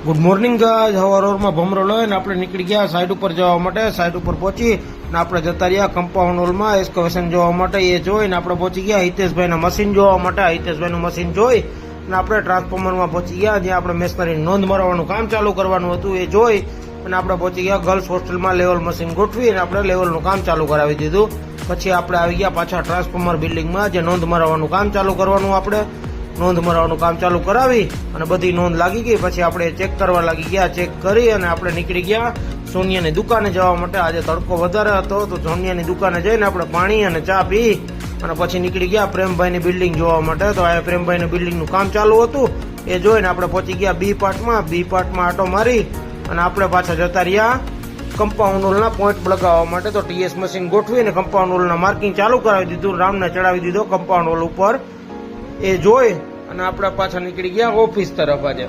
Good morning guys. હવારમાં ભમરો લઈને આપણે નીકળી ગયા સાઈડ ઉપર જવા માટે. સાઈડ ઉપર પહોંચી ને આપણે જતા રહ્યા કમ્પાઉન્ડ હોલમાં એક્સ્કવેશન જોવા માટે. એ જોઈને આપણે પહોંચી ગયા હિતેશભાઈના મશીન જોવા માટે. હિતેશભાઈનું મશીન જોઈ અને આપણે ટ્રાન્સફોર્મરમાં પહોંચી ગયા, જ્યાં આપણે મેશનરીની નોંધ મરાવવાનું કામ ચાલુ કરવાનું હતું. એ જોઈ અને આપણે પહોંચી ગયા ગર્લ્સ હોસ્ટેલમાં. લેવલ મશીન ગોઠવી અને આપણે લેવલનું કામ ચાલુ કરાવી દીધું. પછી આપણે આવી ગયા પાછા ટ્રાન્સફોર્મર બિલ્ડિંગમાં, જે નોંધ મરાવવાનું કામ ચાલુ કરવાનું. આપણે નોંધ મરાવવાનું કામ ચાલુ કરાવી અને બધી નોંધ લાગી ગઈ. પછી આપણે ચેક કરવા લાગી ગયા. ચેક કરી અને આપણે નીકળી ગયા સોનિયાની દુકાને જવા માટે. આજે તડકો વધારે હતો તો સોનિયાની દુકાને જઈને આપણે પાણી અને ચા પી અને પછી નીકળી ગયા પ્રેમભાઈની બિલ્ડિંગ જોવા માટે. તો આ પ્રેમભાઈની બિલ્ડિંગનું કામ ચાલુ હતું. એ જોઈને આપણે પહોંચી ગયા બી પાર્ટમાં. બી પાર્ટમાં આટો મારી અને આપણે પાછા જતા રહ્યા કમ્પાઉન્ડ હોલના પોઈન્ટ લગાવવા માટે. તો ટીએસ મશીન ગોઠવીને કમ્પાઉન્ડ હોલના માર્કિંગ ચાલુ કરાવી દીધું. રામને ચડાવી દીધો કમ્પાઉન્ડ હોલ ઉપર. એ જોઈ અને આપણે પાછા નીકળી ગયા ઓફિસ તરફ. આજે